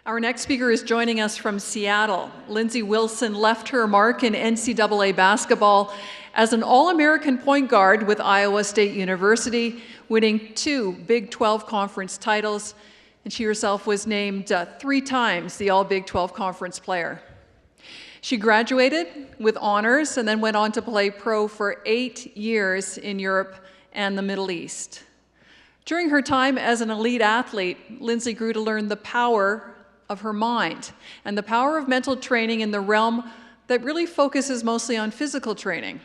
Our next speaker is joining us from Seattle. Lindsey Wilson left her mark in NCAA basketball as an All-American point guard with Iowa State University, winning 2 Big 12 conference titles, and she herself was named 3 times the All-Big 12 conference player. She graduated with honors and then went on to play pro for 8 years in Europe and the Middle East. During her time as an elite athlete, Lindsey grew to learn the power of her mind and the power of mental training in the realm that really focuses mostly on physical training.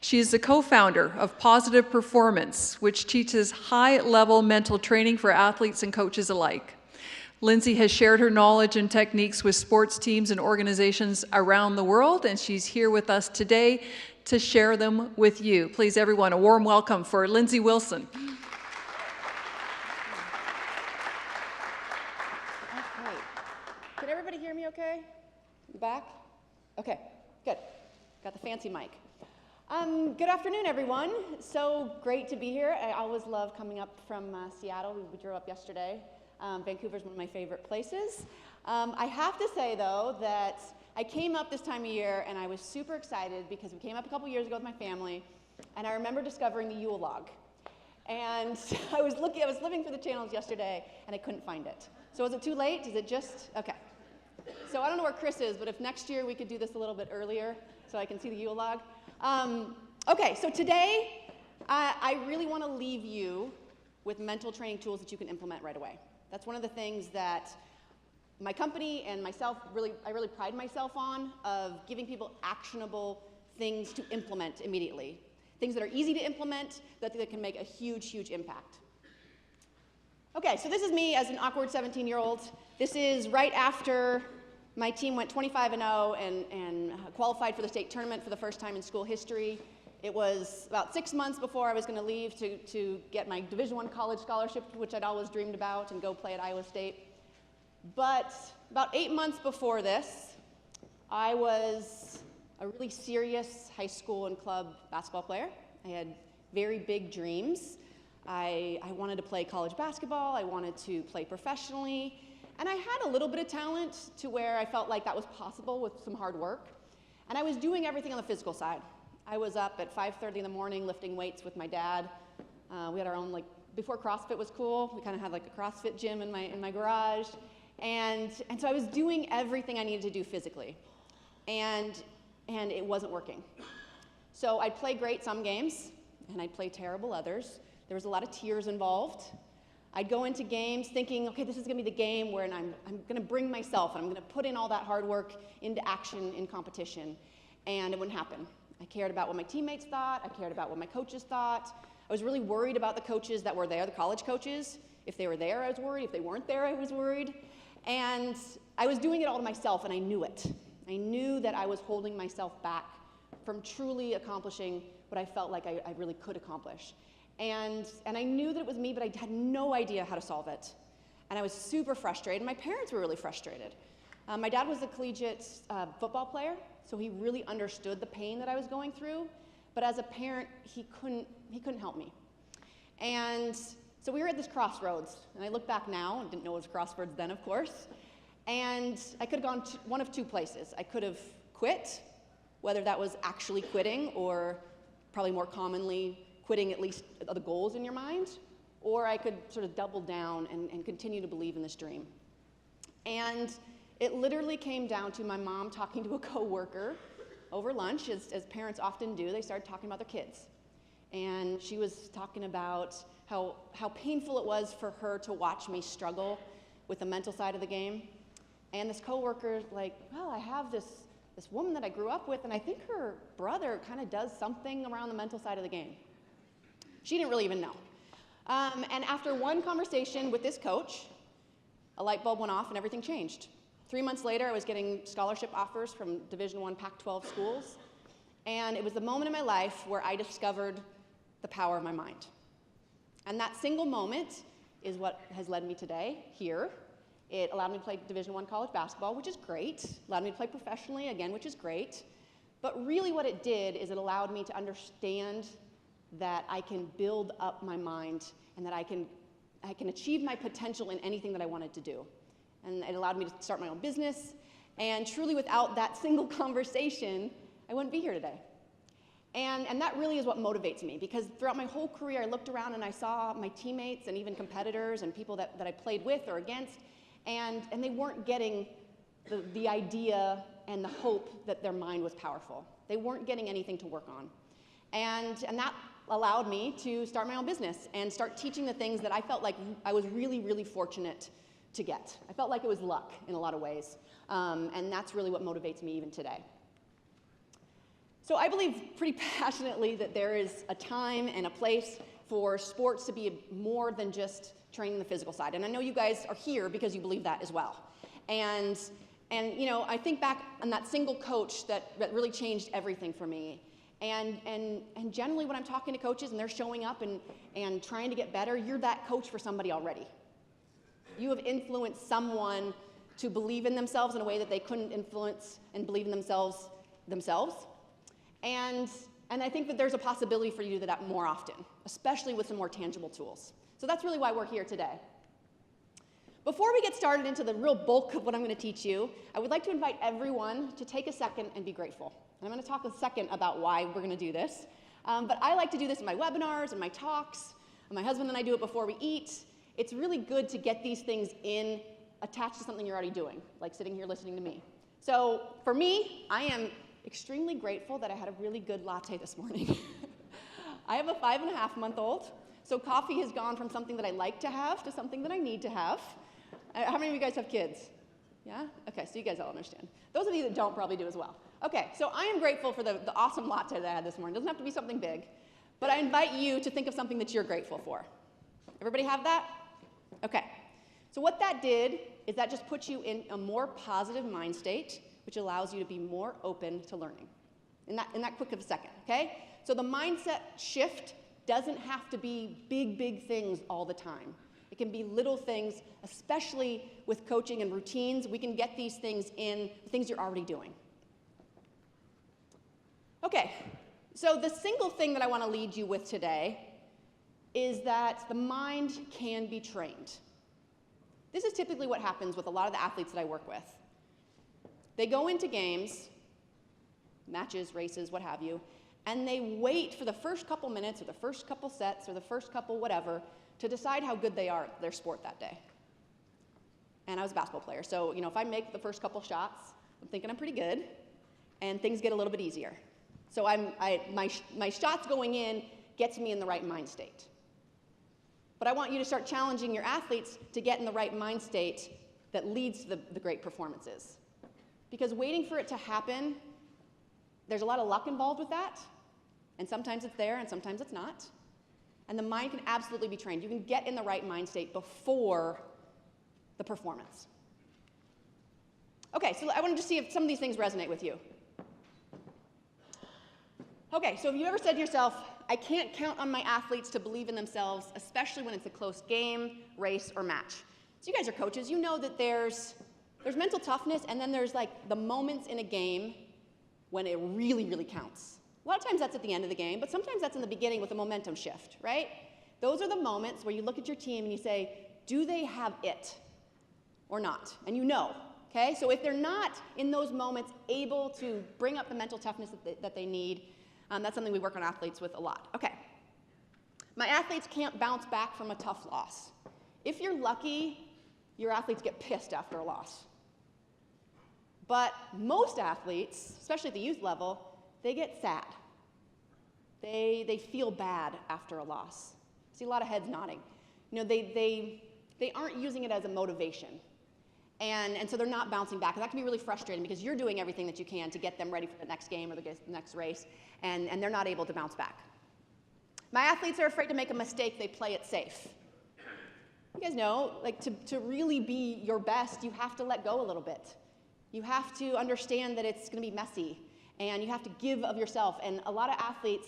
She is the co-founder of Positive Performance, which teaches high-level mental training for athletes and coaches alike. Lindsey has shared her knowledge and techniques with sports teams and organizations around the world, and she's here with us today to share them with you. Please, everyone, a warm welcome for Lindsey Wilson. Can everybody hear me okay? You back? Okay, good. Got the fancy mic. Good afternoon, everyone. So great to be here. I always love coming up from Seattle. We drove up yesterday. Vancouver's one of my favorite places. I have to say, though, that I came up this time of year and I was super excited because we came up a couple years ago with my family, and I remember discovering the Yule log. And I was living through the channels yesterday and I couldn't find it. So is it too late? Is it just, okay. So I don't know where Chris is, but if next year we could do this a little bit earlier so I can see the Yule log. Okay, so today I really want to leave you with mental training tools that you can implement right away. That's one of the things that my company and myself I really pride myself on, of giving people actionable things to implement immediately. Things that are easy to implement, that can make a huge, huge impact. Okay, so this is me as an awkward 17-year-old. This is right after my team went 25-0 and qualified for the state tournament for the first time in school history. It was about 6 months before I was going to leave to get my Division I college scholarship, which I'd always dreamed about, and go play at Iowa State. But about 8 months before this, I was a really serious high school and club basketball player. I had very big dreams. I wanted to play college basketball. I wanted to play professionally. And I had a little bit of talent to where I felt like that was possible with some hard work. And I was doing everything on the physical side. I was up at 5:30 in the morning lifting weights with my dad. We had our own, before CrossFit was cool, we kind of had a CrossFit gym in my garage. And so I was doing everything I needed to do physically. And it wasn't working. So I'd play great some games, and I'd play terrible others. There was a lot of tears involved. I'd go into games thinking, okay, this is going to be the game where I'm going to bring myself, and I'm going to put in all that hard work into action in competition, and it wouldn't happen. I cared about what my teammates thought. I cared about what my coaches thought. I was really worried about the coaches that were there, the college coaches. If they were there, I was worried. If they weren't there, I was worried. And I was doing it all to myself, and I knew it. I knew that I was holding myself back from truly accomplishing what I felt like I really could accomplish. And I knew that it was me, but I had no idea how to solve it. And I was super frustrated. My parents were really frustrated. My dad was a collegiate football player, so he really understood the pain that I was going through. But as a parent, he couldn't help me. And so we were at this crossroads. And I look back now, and didn't know it was crossroads then, of course. And I could have gone one of 2 places. I could have quit, whether that was actually quitting or probably more commonly quitting at least the goals in your mind, or I could sort of double down and continue to believe in this dream. And it literally came down to my mom talking to a coworker over lunch, as parents often do. They started talking about their kids. And she was talking about how painful it was for her to watch me struggle with the mental side of the game. And this coworker's like, well, I have this woman that I grew up with, and I think her brother kind of does something around the mental side of the game. She didn't really even know. And after one conversation with this coach, a light bulb went off and everything changed. 3 months later, I was getting scholarship offers from Division I Pac-12 schools. And it was the moment in my life where I discovered the power of my mind. And that single moment is what has led me today here. It allowed me to play Division I college basketball, which is great. Allowed me to play professionally, again, which is great. But really what it did is it allowed me to understand that I can build up my mind and that I can achieve my potential in anything that I wanted to do. and it allowed me to start my own business. And truly without that single conversation, I wouldn't be here today. And that really is what motivates me, because throughout my whole career, I looked around and I saw my teammates and even competitors and people that I played with or against, and they weren't getting the idea and the hope that their mind was powerful. They weren't getting anything to work on. And that allowed me to start my own business and start teaching the things that I felt like I was really, really fortunate to get. I felt like it was luck in a lot of ways. And that's really what motivates me even today. So I believe pretty passionately that there is a time and a place for sports to be more than just training the physical side. And I know you guys are here because you believe that as well. And you know, I think back on that single coach that really changed everything for me. And generally when I'm talking to coaches and they're showing up and trying to get better, you're that coach for somebody already. You have influenced someone to believe in themselves in a way that they couldn't influence and believe in themselves. And I think that there's a possibility for you to do that more often, especially with some more tangible tools. So that's really why we're here today. Before we get started into the real bulk of what I'm going to teach you, I would like to invite everyone to take a second and be grateful. And I'm going to talk a second about why we're going to do this. But I like to do this in my webinars and my talks. And my husband and I do it before we eat. It's really good to get these things attached to something you're already doing, like sitting here listening to me. So for me, I am extremely grateful that I had a really good latte this morning. I have a 5.5-month-old, so coffee has gone from something that I like to have to something that I need to have. How many of you guys have kids? Yeah? Okay, so you guys all understand. Those of you that don't probably do as well. Okay, so I am grateful for the awesome latte that I had this morning. It doesn't have to be something big, but I invite you to think of something that you're grateful for. Everybody have that? Okay. So what that did is that just puts you in a more positive mind state, which allows you to be more open to learning in that quick of a second, okay? So the mindset shift doesn't have to be big, big things all the time. It can be little things, especially with coaching and routines. We can get these things in the things you're already doing. Okay, so the single thing that I want to lead you with today is that the mind can be trained. This is typically what happens with a lot of the athletes that I work with. They go into games, matches, races, what have you, and they wait for the first couple minutes or the first couple sets or the first couple whatever to decide how good they are at their sport that day. And I was a basketball player, so if I make the first couple shots, I'm thinking I'm pretty good, and things get a little bit easier. So my shots going in gets me in the right mind state. But I want you to start challenging your athletes to get in the right mind state that leads to the great performances. Because waiting for it to happen, there's a lot of luck involved with that, and sometimes it's there and sometimes it's not. And the mind can absolutely be trained. You can get in the right mind state before the performance. Okay, so I wanted to see if some of these things resonate with you. Okay, so have you ever said to yourself, I can't count on my athletes to believe in themselves, especially when it's a close game, race, or match? So you guys are coaches. You know that there's mental toughness, and then there's like the moments in a game when it really, really counts. A lot of times that's at the end of the game, but sometimes that's in the beginning with a momentum shift, right? Those are the moments where you look at your team and you say, do they have it or not? And you know, okay? So if they're not in those moments able to bring up the mental toughness that they need, that's something we work on athletes with a lot. Okay. My athletes can't bounce back from a tough loss. If you're lucky, your athletes get pissed after a loss. But most athletes, especially at the youth level, they get sad. They feel bad after a loss. I see a lot of heads nodding. They aren't using it as a motivation. And so they're not bouncing back. And that can be really frustrating because you're doing everything that you can to get them ready for the next game or the next race, and they're not able to bounce back. My athletes are afraid to make a mistake. They play it safe. You guys know, like to really be your best, you have to let go a little bit. You have to understand that it's going to be messy, and you have to give of yourself. And a lot of athletes,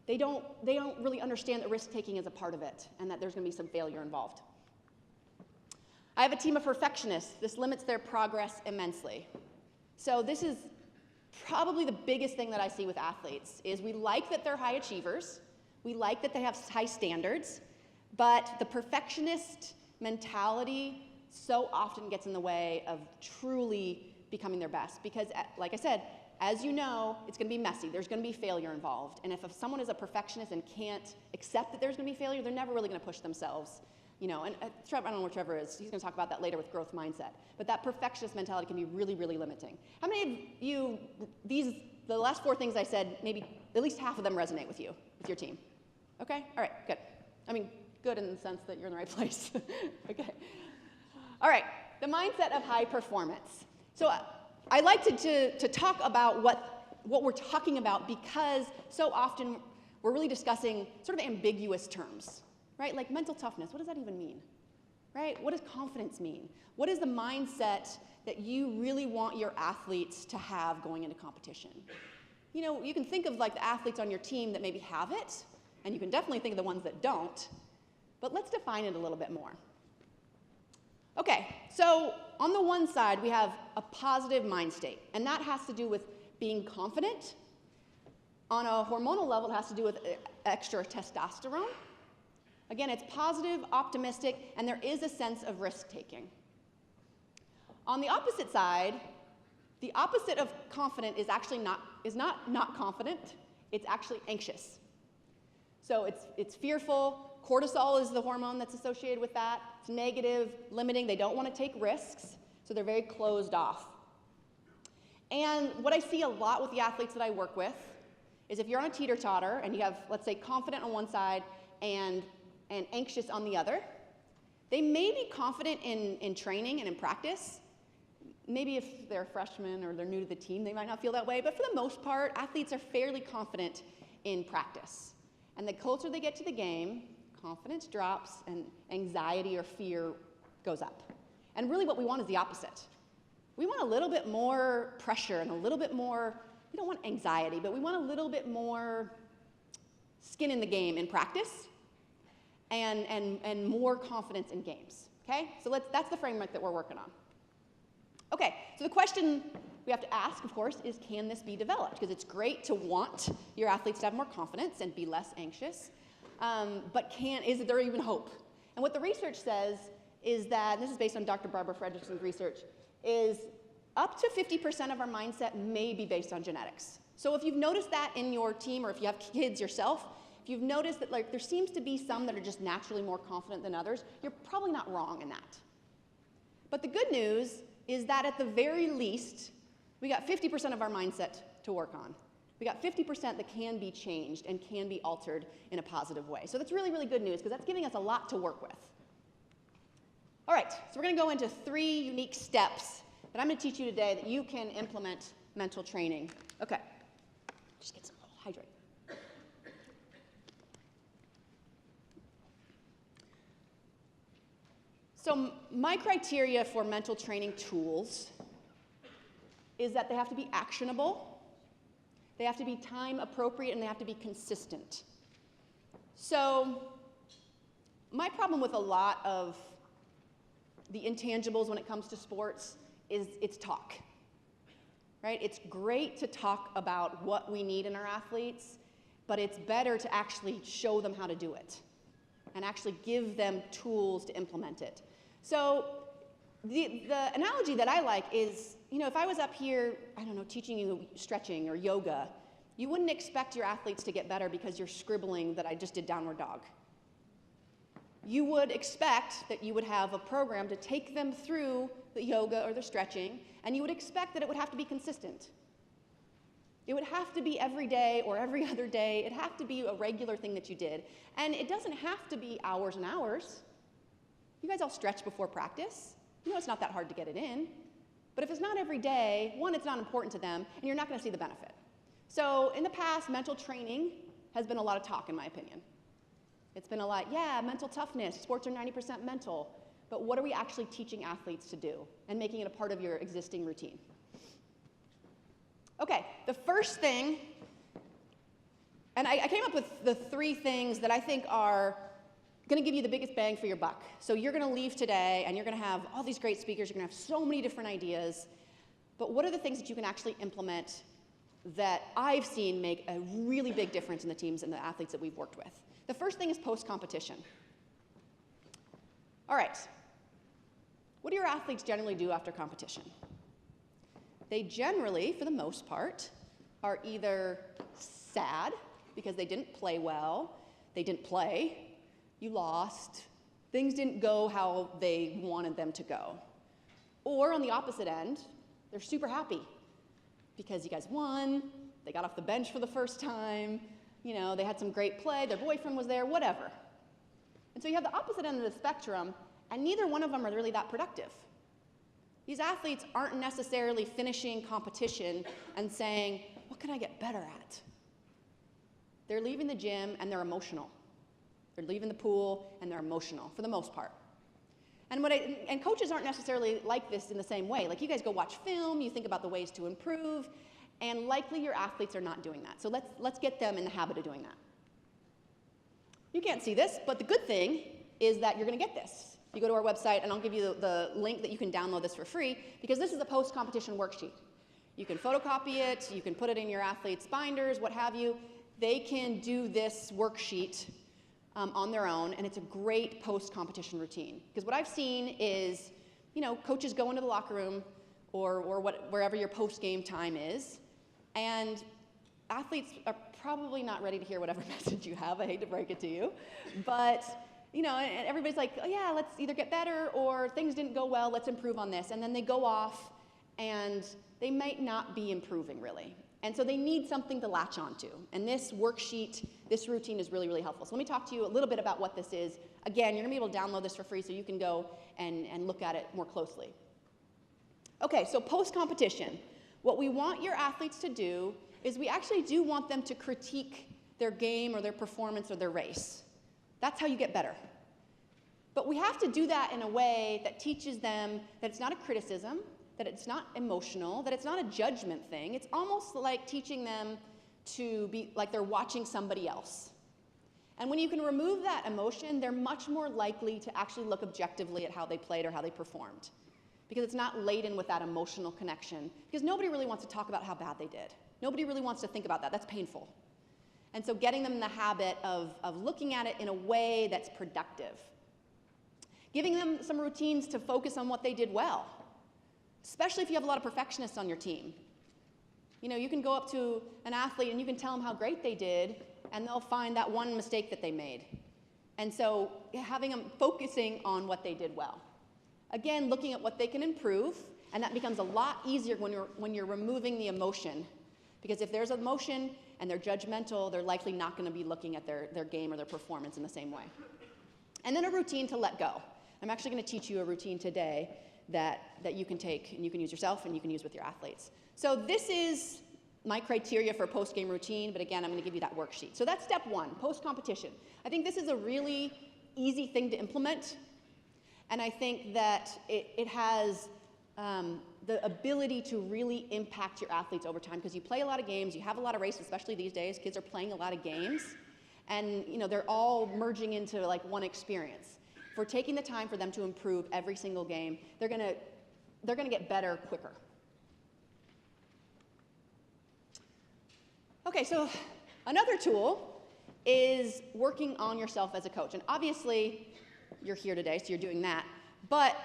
they don't really understand that risk-taking is a part of it, and that there's going to be some failure involved. I have a team of perfectionists. This limits their progress immensely. So this is probably the biggest thing that I see with athletes, is we like that they're high achievers. We like that they have high standards, but the perfectionist mentality so often gets in the way of truly becoming their best. Because, like I said, as you know, it's going to be messy. There's going to be failure involved. And if someone is a perfectionist and can't accept that there's going to be failure, they're never really going to push themselves. You know, and Trevor, I don't know where Trevor is. He's going to talk about that later with growth mindset. But that perfectionist mentality can be really, really limiting. How many of you, the last 4 things I said, maybe at least half of them resonate with you, with your team? Okay? All right, good. I mean, good in the sense that you're in the right place. Okay. All right, the mindset of high performance. So I like to talk about what we're talking about because so often we're really discussing sort of ambiguous terms, right? Like mental toughness, what does that even mean, right? What does confidence mean? What is the mindset that you really want your athletes to have going into competition? You know, you can think of like the athletes on your team that maybe have it, and you can definitely think of the ones that don't, but let's define it a little bit more. Okay, so on the one side, we have a positive mind state, and that has to do with being confident. On a hormonal level, it has to do with extra testosterone. Again, it's positive, optimistic, and there is a sense of risk-taking. On the opposite side, the opposite of confident is actually not confident, it's actually anxious. So it's fearful. Cortisol is the hormone that's associated with that. It's negative, limiting. They don't want to take risks, so they're very closed off. And what I see a lot with the athletes that I work with is if you're on a teeter-totter and you have, let's say, confident on one side and anxious on the other, they may be confident in training and in practice. Maybe if they're freshmen or they're new to the team, they might not feel that way. But for the most part, athletes are fairly confident in practice. And the closer they get to the game, confidence drops and anxiety or fear goes up. And really what we want is the opposite. We want a little bit more pressure and a little bit more, we don't want anxiety, but we want a little bit more skin in the game in practice and more confidence in games, okay? So that's the framework that we're working on. Okay, so the question we have to ask, of course, is can this be developed? Because it's great to want your athletes to have more confidence and be less anxious. But is there even hope? And what the research says is that, and this is based on Dr. Barbara Fredrickson's research, is up to 50% of our mindset may be based on genetics. So if you've noticed that in your team, or if you have kids yourself, if you've noticed that like there seems to be some that are just naturally more confident than others, you're probably not wrong in that. But the good news is that at the very least, we got 50% of our mindset to work on. We got 50% that can be changed and can be altered in a positive way. So that's really, really good news because that's giving us a lot to work with. All right, so we're going to go into 3 unique steps that I'm going to teach you today that you can implement mental training. Okay, just get some hydrate. So my criteria for mental training tools is that they have to be actionable, they have to be time appropriate, and they have to be consistent. So my problem with a lot of the intangibles when it comes to sports is it's talk, right? It's great to talk about what we need in our athletes, but it's better to actually show them how to do it and actually give them tools to implement it. So the analogy that I like is, you know, if I was up here, I don't know, teaching you stretching or yoga, you wouldn't expect your athletes to get better because you're scribbling that I just did downward dog. You would expect that you would have a program to take them through the yoga or the stretching, and you would expect that it would have to be consistent. It would have to be every day or every other day. It'd have to be a regular thing that you did. And it doesn't have to be hours and hours. You guys all stretch before practice. You know it's not that hard to get it in. But if it's not every day, one, it's not important to them, and you're not going to see the benefit. So in the past, mental training has been a lot of talk, in my opinion. It's been a lot, yeah, mental toughness, sports are 90% mental. But what are we actually teaching athletes to do and making it a part of your existing routine? Okay, the first thing, and I came up with the 3 things that I think are going to give you the biggest bang for your buck. So you're going to leave today and you're going to have all these great speakers, you're going to have so many different ideas, but what are the things that you can actually implement that I've seen make a really big difference in the teams and the athletes that we've worked with? The first thing is post-competition. All right. What do your athletes generally do after competition? They generally, for the most part, are either sad because they didn't play well, they didn't play, you lost, things didn't go how they wanted them to go. Or on the opposite end, they're super happy because you guys won, they got off the bench for the first time, you know, they had some great play, their boyfriend was there, whatever. And so you have the opposite end of the spectrum, and neither one of them are really that productive. These athletes aren't necessarily finishing competition and saying, what can I get better at? They're leaving the gym and they're emotional. They're leaving the pool and they're emotional, for the most part. And coaches aren't necessarily like this in the same way. Like, you guys go watch film, you think about the ways to improve, and likely your athletes are not doing that. So let's get them in the habit of doing that. You can't see this, but the good thing is that you're going to get this. You go to our website, and I'll give you the link that you can download this for free, because this is a post-competition worksheet. You can photocopy it, you can put it in your athletes' binders, what have you. They can do this worksheet on their own, and it's a great post-competition routine. Because what I've seen is, you know, coaches go into the locker room or wherever your post-game time is, and athletes are probably not ready to hear whatever message you have. I hate to break it to you, but you know, and everybody's like, oh yeah, let's either get better or things didn't go well, let's improve on this. And then they go off and they might not be improving really. And so they need something to latch onto. And this worksheet, this routine is really, really helpful. So let me talk to you a little bit about what this is. Again, you're gonna be able to download this for free so you can go and look at it more closely. Okay, so post-competition. What we want your athletes to do is we actually do want them to critique their game or their performance or their race. That's how you get better. But we have to do that in a way that teaches them that it's not a criticism, that it's not emotional, that it's not a judgment thing. It's almost like teaching them to be like they're watching somebody else. And when you can remove that emotion, they're much more likely to actually look objectively at how they played or how they performed. Because it's not laden with that emotional connection. Because nobody really wants to talk about how bad they did. Nobody really wants to think about that. That's painful. And so getting them in the habit of looking at it in a way that's productive. Giving them some routines to focus on what they did well, especially if you have a lot of perfectionists on your team. You know, you can go up to an athlete and you can tell them how great they did, and they'll find that one mistake that they made. And so having them focusing on what they did well. Again, looking at what they can improve, and that becomes a lot easier when you're removing the emotion. Because if there's emotion and they're judgmental, they're likely not going to be looking at their game or their performance in the same way. And then a routine to let go. I'm actually going to teach you a routine today that you can take and you can use yourself and you can use with your athletes. So this is my criteria for a post-game routine, but again, I'm going to give you that worksheet. So that's step one, post-competition. I think this is a really easy thing to implement, and I think that it has the ability to really impact your athletes over time, because you play a lot of games, you have a lot of races, especially these days. Kids are playing a lot of games, and you know, they're all merging into like one experience. If we're taking the time for them to improve every single game, they're gonna get better quicker. Okay, so another tool is working on yourself as a coach. And obviously, you're here today, so you're doing that. But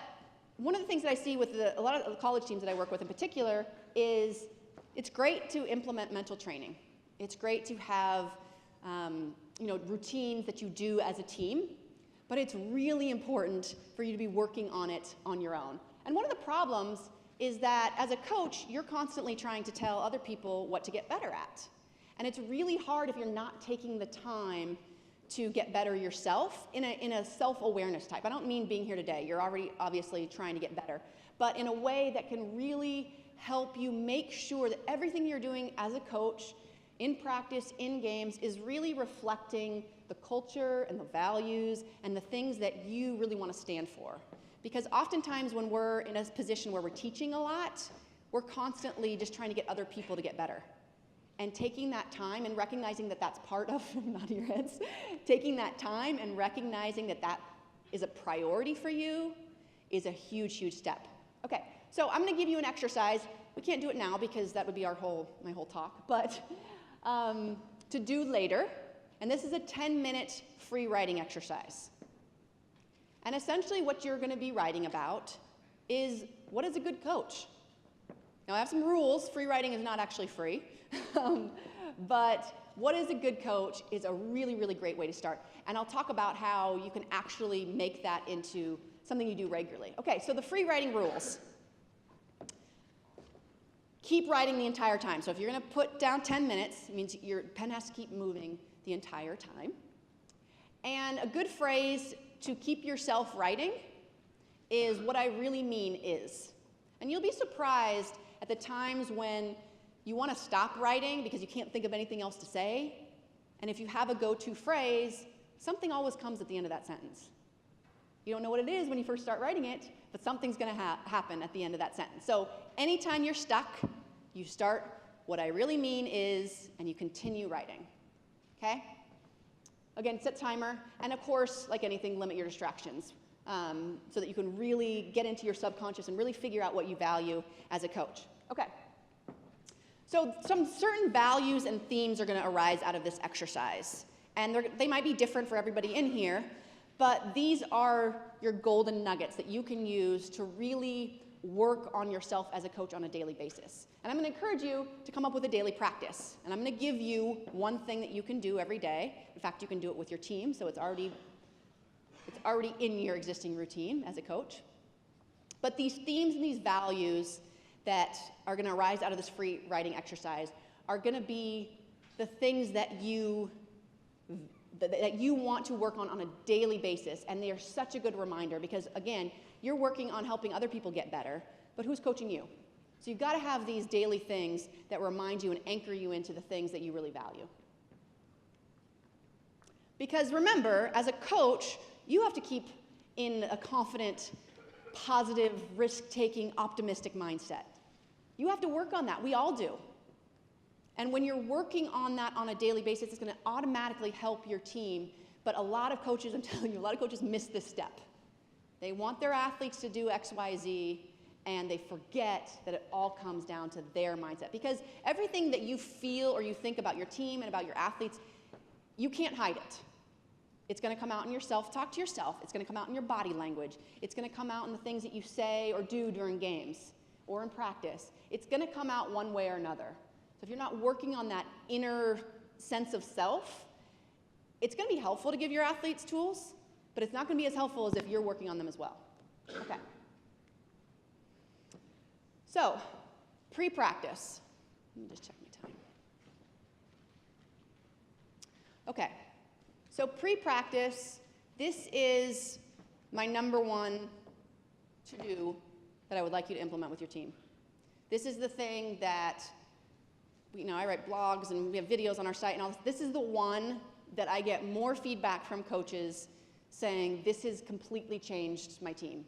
one of the things that I see with a lot of the college teams that I work with in particular is it's great to implement mental training. It's great to have routines that you do as a team, but it's really important for you to be working on it on your own. And one of the problems is that as a coach, you're constantly trying to tell other people what to get better at. And it's really hard if you're not taking the time to get better yourself in a self-awareness type. I don't mean being here today. You're already obviously trying to get better, but in a way that can really help you make sure that everything you're doing as a coach, in practice, in games, is really reflecting the culture and the values and the things that you really want to stand for. Because oftentimes when we're in a position where we're teaching a lot, we're constantly just trying to get other people to get better. And taking that time and recognizing that that's part of, nodding your heads, taking that time and recognizing that that is a priority for you is a huge, huge step. Okay, so I'm going to give you an exercise. We can't do it now because that would be my whole talk, but to do later. And this is a 10-minute free writing exercise. And essentially what you're going to be writing about is, what is a good coach? Now, I have some rules. Free writing is not actually free. But what is a good coach is a really, really great way to start. And I'll talk about how you can actually make that into something you do regularly. Okay, so the free writing rules. Keep writing the entire time. So if you're going to put down 10 minutes, it means your pen has to keep moving the entire time. And a good phrase to keep yourself writing is, what I really mean is. And you'll be surprised at the times when you want to stop writing because you can't think of anything else to say. And if you have a go-to phrase, something always comes at the end of that sentence. You don't know what it is when you first start writing it, but something's going to happen at the end of that sentence. So anytime you're stuck, you start, what I really mean is, and you continue writing. Okay? Again, set timer. And of course, like anything, limit your distractions so that you can really get into your subconscious and really figure out what you value as a coach. Okay. So some certain values and themes are going to arise out of this exercise. And they might be different for everybody in here, but these are your golden nuggets that you can use to really work on yourself as a coach on a daily basis. And I'm going to encourage you to come up with a daily practice. And I'm going to give you one thing that you can do every day. In fact, you can do it with your team, so it's already in your existing routine as a coach. But these themes and these values that are going to arise out of this free writing exercise are going to be the things that you want to work on a daily basis. And they are such a good reminder because, again, you're working on helping other people get better, but who's coaching you? So you've got to have these daily things that remind you and anchor you into the things that you really value. Because remember, as a coach, you have to keep in a confident, positive, risk-taking, optimistic mindset. You have to work on that. We all do. And when you're working on that on a daily basis, it's going to automatically help your team. But a lot of coaches, I'm telling you, a lot of coaches miss this step. They want their athletes to do X, Y, Z, and they forget that it all comes down to their mindset. Because everything that you feel or you think about your team and about your athletes, you can't hide it. It's going to come out in your self-talk to yourself. It's going to come out in your body language. It's going to come out in the things that you say or do during games or in practice. It's going to come out one way or another. So if you're not working on that inner sense of self, it's going to be helpful to give your athletes tools, but it's not going to be as helpful as if you're working on them as well. Okay. So, pre-practice. Let me just check my time. Okay. So pre-practice, this is my number one to-do that I would like you to implement with your team. This is the thing that, I write blogs and we have videos on our site and all this. This is the one that I get more feedback from coaches saying, this has completely changed my team.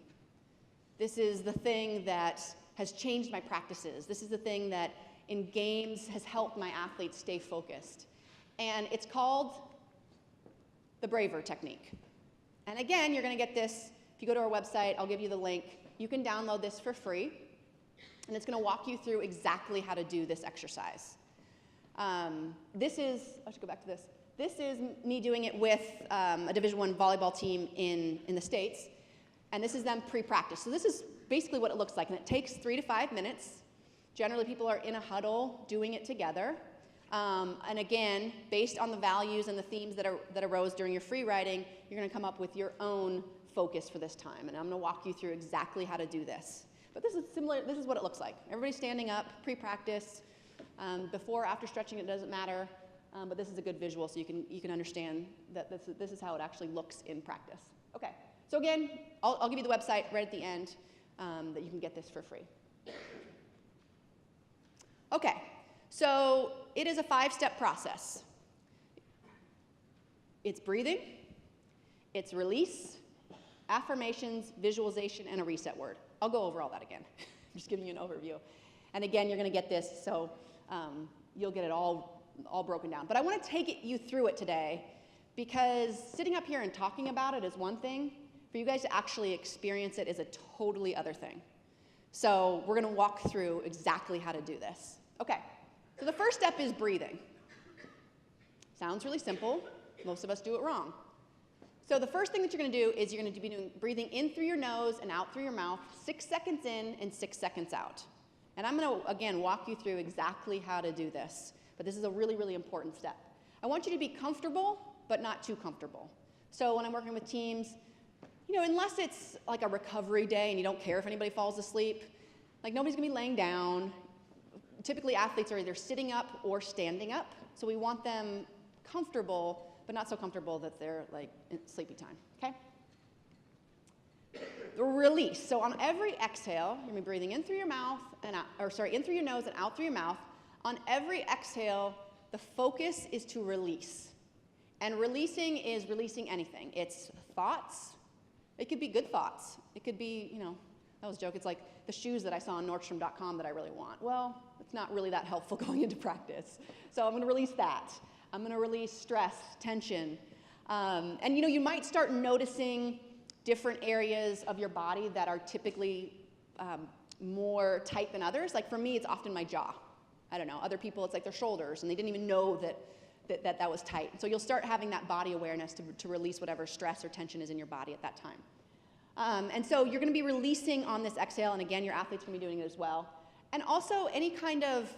This is the thing that has changed my practices. This is the thing that in games has helped my athletes stay focused. And it's called the Braver technique. And again, you're going to get this, if you go to our website, I'll give you the link. You can download this for free, and it's going to walk you through exactly how to do this exercise. I should go back to this. This is me doing it with a Division I volleyball team in the States, and this is them pre-practice. So this is basically what it looks like, and it takes 3 to 5 minutes. Generally, people are in a huddle doing it together. And again, based on the values and the themes that arose during your free writing, you're going to come up with your own focus for this time. And I'm going to walk you through exactly how to do this. But this is similar. This is what it looks like. Everybody's standing up, pre-practice. Before, after stretching, it doesn't matter. But this is a good visual, so you can understand that this is how it actually looks in practice. Okay. So again, I'll give you the website right at the end that you can get this for free. Okay. So it is a 5-step process. It's breathing, it's release, affirmations, visualization, and a reset word. I'll go over all that again. I'm just giving you an overview. And again, you're going to get this, so you'll get it all broken down. But I want to take you through it today because sitting up here and talking about it is one thing. For you guys to actually experience it is a totally other thing. So we're going to walk through exactly how to do this. Okay. So the first step is breathing. Sounds really simple. Most of us do it wrong. So the first thing that you're going to do is you're going to be breathing in through your nose and out through your mouth, 6 seconds in and 6 seconds out. And I'm going to, again, walk you through exactly how to do this. But this is a really, really important step. I want you to be comfortable, but not too comfortable. So when I'm working with teams, unless it's like a recovery day and you don't care if anybody falls asleep, like nobody's going to be laying down. Typically, athletes are either sitting up or standing up. So we want them comfortable, but not so comfortable that they're like in sleepy time, okay? The release. So on every exhale, you're going to be breathing in through your mouth and in through your nose and out through your mouth. On every exhale, the focus is to release. And releasing is releasing anything. It's thoughts. It could be good thoughts. It could be, that was a joke. It's like the shoes that I saw on Nordstrom.com that I really want. Well, it's not really that helpful going into practice. So I'm going to release that. I'm going to release stress, tension. And you might start noticing different areas of your body that are typically more tight than others. Like for me, it's often my jaw. I don't know. Other people, it's like their shoulders, and they didn't even know that was tight. So you'll start having that body awareness to release whatever stress or tension is in your body at that time. And so you're going to be releasing on this exhale, and again, your athletes are going to be doing it as well. And also any kind of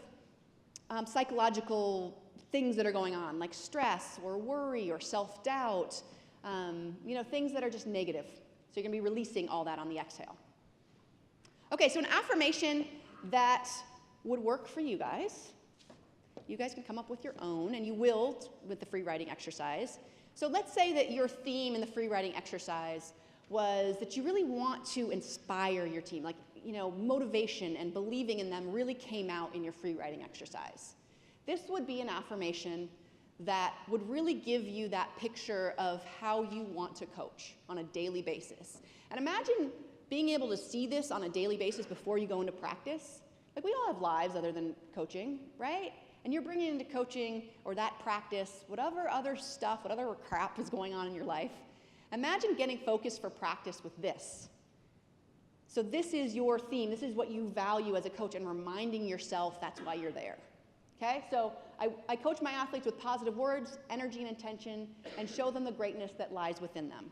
psychological things that are going on, like stress or worry or self-doubt, things that are just negative. So you're going to be releasing all that on the exhale. Okay, so an affirmation that would work for you guys. You guys can come up with your own, and you will with the free writing exercise. So let's say that your theme in the free writing exercise was that you really want to inspire your team, like, motivation and believing in them really came out in your free writing exercise. This would be an affirmation that would really give you that picture of how you want to coach on a daily basis. And imagine being able to see this on a daily basis before you go into practice. Like, we all have lives other than coaching, right? And you're bringing into coaching or that practice whatever other stuff, whatever crap is going on in your life. Imagine getting focused for practice with this. So this is your theme. This is what you value as a coach, and reminding yourself that's why you're there. Okay? So I coach my athletes with positive words, energy, and intention, and show them the greatness that lies within them.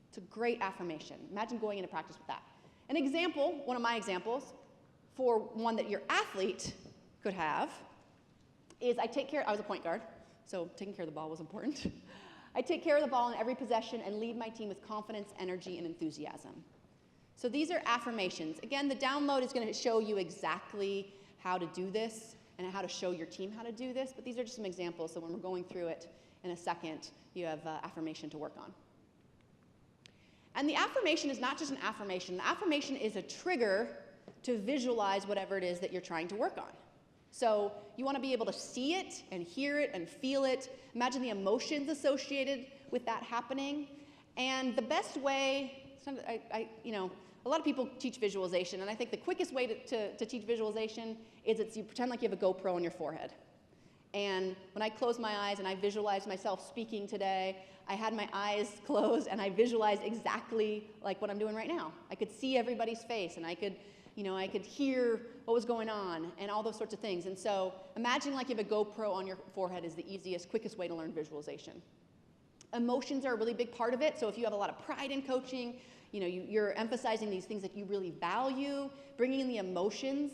It's a great affirmation. Imagine going into practice with that. An example, one of my examples, for one that your athlete could have, is I was a point guard, so taking care of the ball was important. I take care of the ball in every possession and lead my team with confidence, energy, and enthusiasm. So these are affirmations. Again, the download is going to show you exactly how to do this and how to show your team how to do this, but these are just some examples, so when we're going through it in a second, you have affirmation to work on. And the affirmation is not just an affirmation. The affirmation is a trigger to visualize whatever it is that you're trying to work on. So you want to be able to see it and hear it and feel it. Imagine the emotions associated with that happening. And the best way, a lot of people teach visualization, and I think the quickest way to teach visualization is you pretend like you have a GoPro on your forehead. And when I close my eyes and I visualized myself speaking today, I had my eyes closed and I visualized exactly like what I'm doing right now. I could see everybody's face, and I could hear what was going on and all those sorts of things. And so imagining like you have a GoPro on your forehead is the easiest, quickest way to learn visualization. Emotions are a really big part of it. So if you have a lot of pride in coaching, you're emphasizing these things that you really value, bringing in the emotions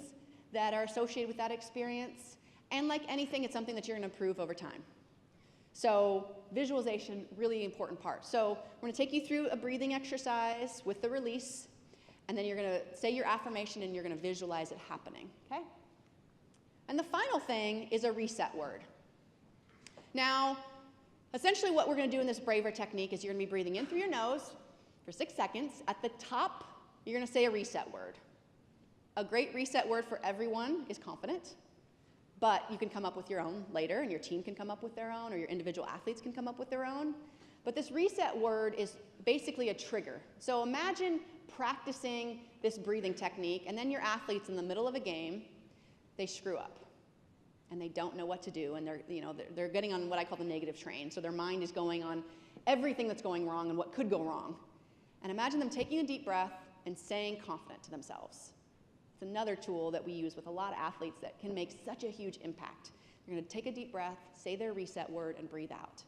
that are associated with that experience. And like anything, it's something that you're going to improve over time. So visualization, really important part. So we're going to take you through a breathing exercise with the release, and then you're going to say your affirmation and you're going to visualize it happening, okay? And the final thing is a reset word. Now, essentially what we're going to do in this braver technique is you're going to be breathing in through your nose for 6 seconds. At the top, you're going to say a reset word. A great reset word for everyone is confident, but you can come up with your own later, and your team can come up with their own, or your individual athletes can come up with their own. But this reset word is basically a trigger. So imagine practicing this breathing technique, and then your athletes in the middle of a game, they screw up, and they don't know what to do, and they're getting on what I call the negative train. So their mind is going on everything that's going wrong and what could go wrong. And imagine them taking a deep breath and saying confident to themselves. It's another tool that we use with a lot of athletes that can make such a huge impact. They're going to take a deep breath, say their reset word, and breathe out.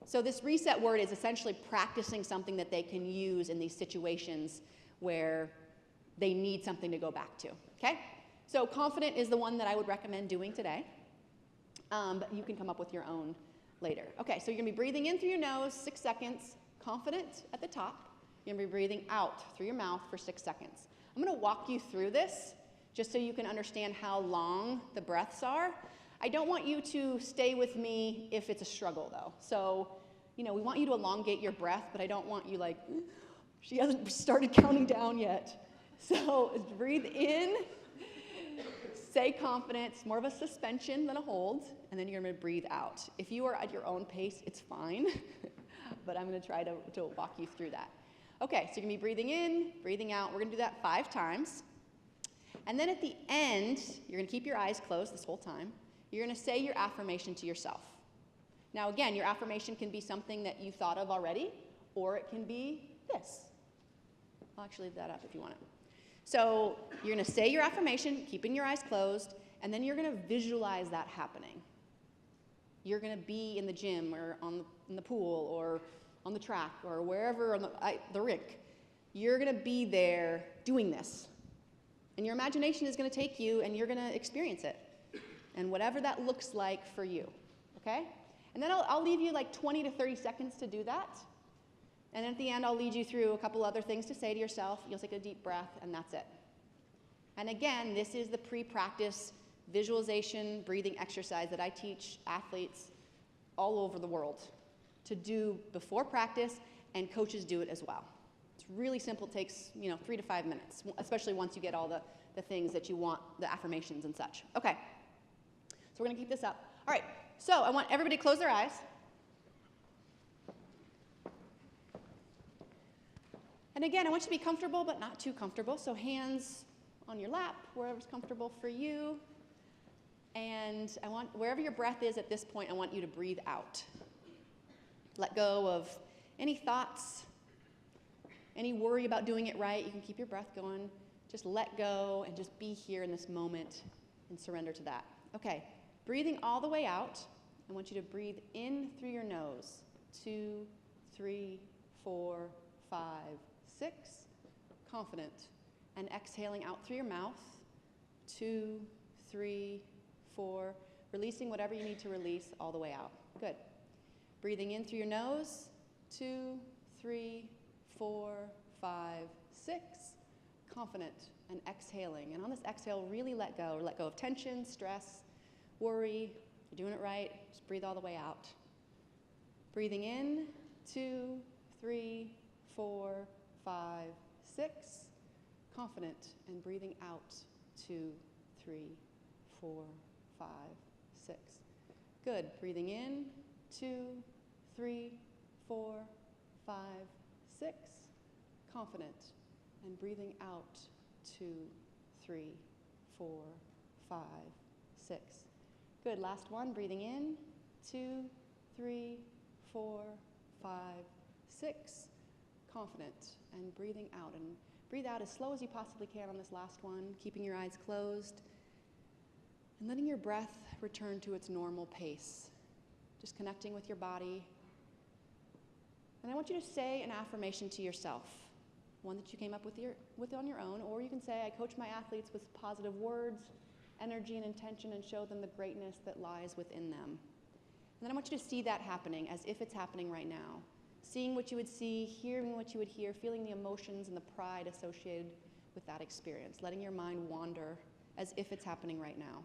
So this reset word is essentially practicing something that they can use in these situations where they need something to go back to, okay? So confident is the one that I would recommend doing today, but you can come up with your own later. Okay, so you're gonna be breathing in through your nose, 6 seconds, confident at the top. You're gonna be breathing out through your mouth for 6 seconds. I'm gonna walk you through this just so you can understand how long the breaths are. I don't want you to stay with me if it's a struggle though. So, we want you to elongate your breath, but I don't want you like, she hasn't started counting down yet. So breathe in, say confident, it's more of a suspension than a hold, and then you're gonna breathe out. If you are at your own pace, it's fine, but I'm gonna try to walk you through that. Okay, so you're gonna be breathing in, breathing out. We're gonna do that 5 times. And then at the end, you're gonna keep your eyes closed this whole time. You're gonna say your affirmation to yourself. Now again, your affirmation can be something that you thought of already, or it can be this. I'll actually leave that up if you want it. So you're gonna say your affirmation, keeping your eyes closed, and then you're gonna visualize that happening. You're gonna be in the gym or in the pool or on the track or wherever on the rink. You're gonna be there doing this. And your imagination is gonna take you and you're gonna experience it. And whatever that looks like for you, okay? And then I'll leave you like 20 to 30 seconds to do that. And then at the end, I'll lead you through a couple other things to say to yourself. You'll take a deep breath, and that's it. And again, this is the pre-practice visualization breathing exercise that I teach athletes all over the world to do before practice, and coaches do it as well. It's really simple. It takes 3 to 5 minutes, especially once you get all the things that you want, the affirmations and such. Okay, so we're going to keep this up. All right, so I want everybody to close their eyes. And again, I want you to be comfortable, but not too comfortable. So hands on your lap, wherever's comfortable for you. And wherever your breath is at this point, I want you to breathe out. Let go of any thoughts, any worry about doing it right. You can keep your breath going. Just let go and just be here in this moment and surrender to that. Okay, breathing all the way out. I want you to breathe in through your nose. 2, 3, 4, 5, 6, confident, and exhaling out through your mouth, 2, 3, 4, releasing whatever you need to release all the way out. Good. Breathing in through your nose, 2, 3, 4, 5, 6, confident, and exhaling. And on this exhale, really let go of tension, stress, worry. You're doing it right. Just breathe all the way out. Breathing in, 2, 3, 4, 5, 6, confident, and breathing out, 2, 3, 4, 5, 6. Good. Breathing in, 2, 3, 4, 5, 6, confident, and breathing out, 2, 3, 4, 5, 6. Good. Last one. Breathing in, 2, 3, 4, 5, 6. Confident, and breathing out. And breathe out as slow as you possibly can on this last one, keeping your eyes closed, and letting your breath return to its normal pace. Just connecting with your body. And I want you to say an affirmation to yourself, one that you came up with on your own, or you can say, I coach my athletes with positive words, energy, and intention, and show them the greatness that lies within them. And then I want you to see that happening as if it's happening right now. Seeing what you would see, hearing what you would hear, feeling the emotions and the pride associated with that experience, letting your mind wander as if it's happening right now.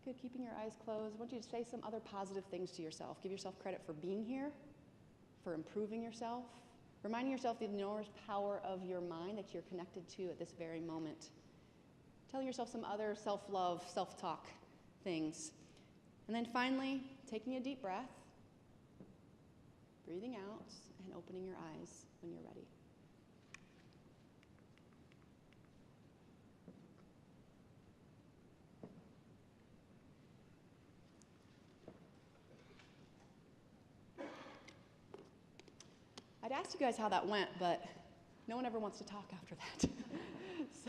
Good, keeping your eyes closed. I want you to say some other positive things to yourself. Give yourself credit for being here, for improving yourself, reminding yourself the enormous power of your mind that you're connected to at this very moment. Telling yourself some other self-love, self-talk things. And then finally, taking a deep breath, breathing out, and opening your eyes when you're ready. asked you guys how that went, but no one ever wants to talk after that.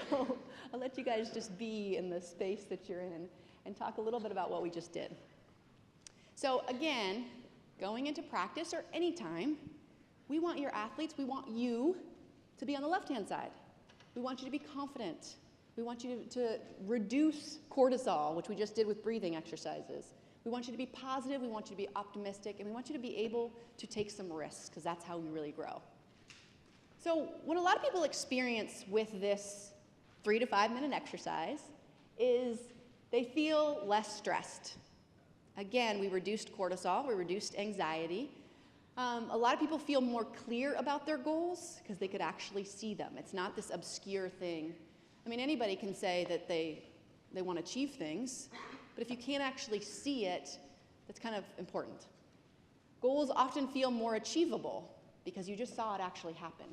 So I'll let you guys just be in the space that you're in and talk a little bit about what we just did. So again, going into practice or any time, we want your athletes, we want you to be on the left-hand side. We want you to be confident. We want you to reduce cortisol, which we just did with breathing exercises. We want you to be positive, we want you to be optimistic, and we want you to be able to take some risks, because that's how we really grow. So what a lot of people experience with this 3 to 5 minute exercise is they feel less stressed. Again, we reduced cortisol, we reduced anxiety. A lot of people feel more clear about their goals because they could actually see them. It's not this obscure thing. I mean, anybody can say that they want to achieve things, but if you can't actually see it, that's kind of important. Goals often feel more achievable because you just saw it actually happen.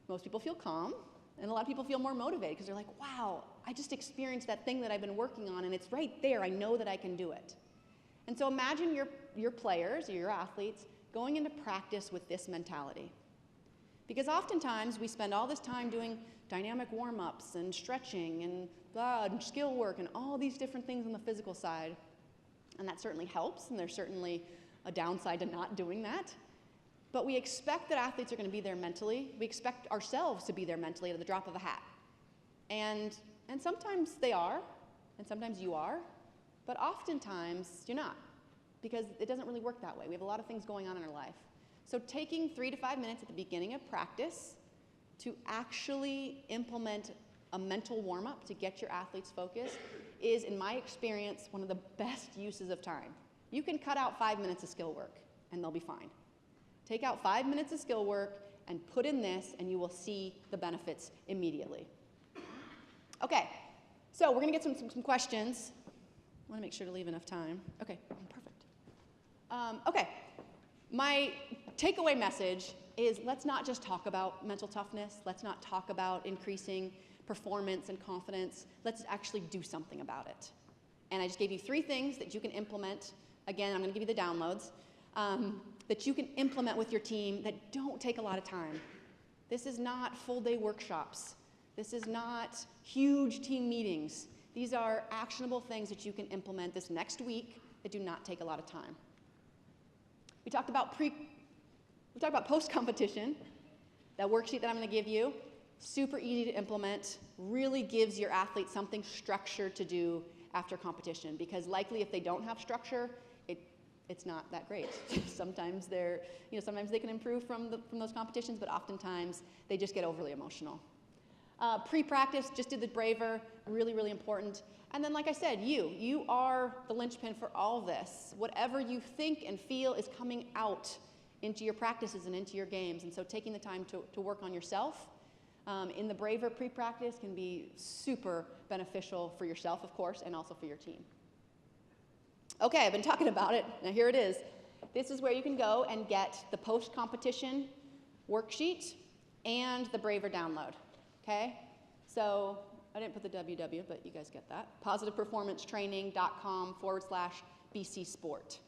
Most people feel calm, and a lot of people feel more motivated because they're like, wow, I just experienced that thing that I've been working on, and it's right there. I know that I can do it. And so imagine your players or your athletes going into practice with this mentality. Because oftentimes we spend all this time doing dynamic warm-ups and stretching and skill work and all these different things on the physical side. And that certainly helps, and there's certainly a downside to not doing that. But we expect that athletes are going to be there mentally. We expect ourselves to be there mentally at the drop of a hat. And sometimes they are, and sometimes you are, but oftentimes you're not, because it doesn't really work that way. We have a lot of things going on in our life. So taking 3 to 5 minutes at the beginning of practice to actually implement a mental warm-up to get your athletes focused is, in my experience, one of the best uses of time. You can cut out 5 minutes of skill work, and they'll be fine. Take out 5 minutes of skill work and put in this, and you will see the benefits immediately. Okay, so we're going to get some questions. I want to make sure to leave enough time. Okay, perfect. Okay, my takeaway message is let's not just talk about mental toughness. Let's not talk about increasing performance and confidence. Let's actually do something about it. And I just gave you 3 things that you can implement. Again, I'm going to give you the downloads. That you can implement with your team that don't take a lot of time. This is not full-day workshops. This is not huge team meetings. These are actionable things that you can implement this next week that do not take a lot of time. We talked about post-competition. That worksheet that I'm going to give you, super easy to implement, really gives your athletes something structured to do after competition, because likely if they don't have structure, it's not that great. Sometimes sometimes they can improve from those competitions, but oftentimes they just get overly emotional. Pre-practice, just did the braver, really, really important. And then, like I said, you are the linchpin for all this. Whatever you think and feel is coming out into your practices and into your games. And so taking the time to work on yourself in the braver pre-practice can be super beneficial for yourself, of course, and also for your team. Okay, I've been talking about it. Now here it is. This is where you can go and get the post-competition worksheet and the braver download. Okay? So I didn't put the www, but you guys get that. positiveperformancetraining.com/BC Sport.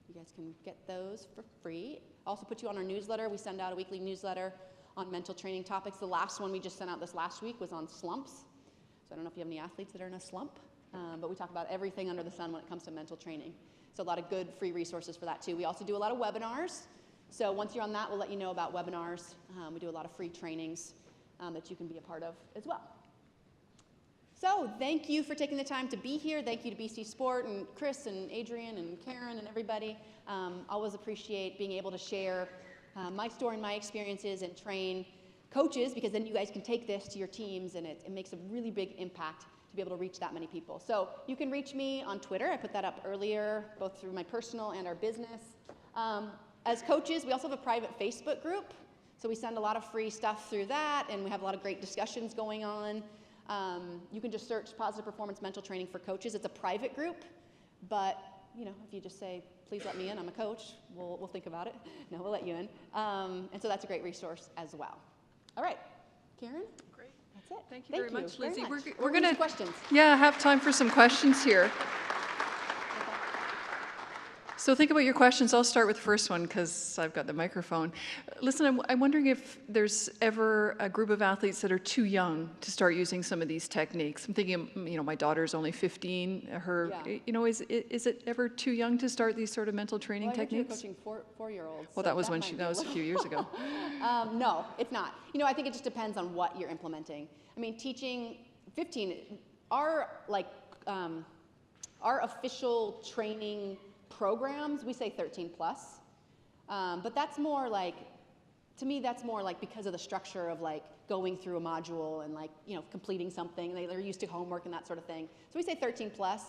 You guys can get those for free. Also put you on our newsletter. We send out a weekly newsletter on mental training topics. The last one we just sent out this last week was on slumps. So I don't know if you have any athletes that are in a slump, but we talk about everything under the sun when it comes to mental training. So a lot of good free resources for that too. We also do a lot of webinars. So once you're on that, we'll let you know about webinars. We do a lot of free trainings that you can be a part of as well. So thank you for taking the time to be here. Thank you to BC Sport and Chris and Adrian and Karen and everybody. Always appreciate being able to share my story and my experiences and train coaches, because then you guys can take this to your teams, and it makes a really big impact to be able to reach that many people. So you can reach me on Twitter. I put that up earlier, both through my personal and our business. As coaches, we also have a private Facebook group. So we send a lot of free stuff through that, and we have a lot of great discussions going on. You can just search Positive Performance Mental Training for Coaches. It's a private group, but if you just say, please let me in, I'm a coach, we'll think about it. No, we'll let you in. And so that's a great resource as well. All right, Karen? Great. That's it. Thank you very much, Lindsey. We're going to questions. Yeah, have time for some questions here. So think about your questions. I'll start with the first one because I've got the microphone. Listen, I'm wondering if there's ever a group of athletes that are too young to start using some of these techniques. I'm thinking, my daughter's only 15. Is it ever too young to start these sort of mental training techniques? Well, you're coaching four-year-olds. Well, that was a few years ago. No, it's not. I think it just depends on what you're implementing. I mean, teaching 15, our official training programs, we say 13 plus, but that's more like, to me, that's more like because of the structure of like going through a module and like, completing something. They're used to homework and that sort of thing. So we say 13 plus,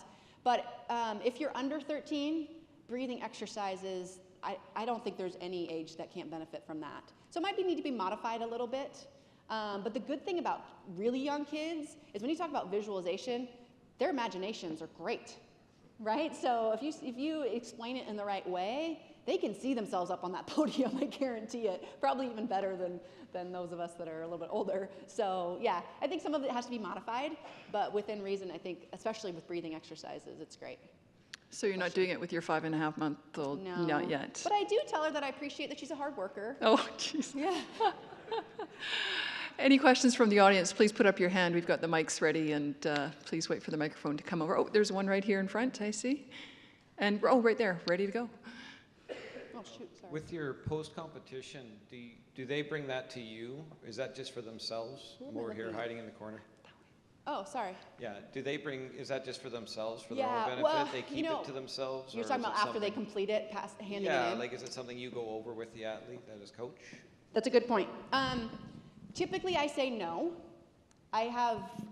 but if you're under 13, breathing exercises, I don't think there's any age that can't benefit from that. So it might need to be modified a little bit, but the good thing about really young kids is when you talk about visualization, their imaginations are great. Right? So if you explain it in the right way, they can see themselves up on that podium, I guarantee it. Probably even better than those of us that are a little bit older. So yeah, I think some of it has to be modified, but within reason, I think, especially with breathing exercises, it's great. So you're not doing it with your 5.5-month-old? No. Not yet. But I do tell her that I appreciate that she's a hard worker. Oh, jeez. Yeah. Any questions from the audience, please put up your hand. We've got the mics ready, and please wait for the microphone to come over. Oh, there's one right here in front, I see. And, right there, ready to go. Oh, shoot, sorry. With your post-competition, do they bring that to you? Is that just for themselves? I'm over here hiding in the corner. Oh, sorry. Yeah, is that just for themselves, for Yeah, their own benefit? well, they keep it to themselves? You're or talking is it about after they something- complete it, handing it in? Yeah, like is it something you go over with the athlete as coach? That's a good point. Typically, I say no.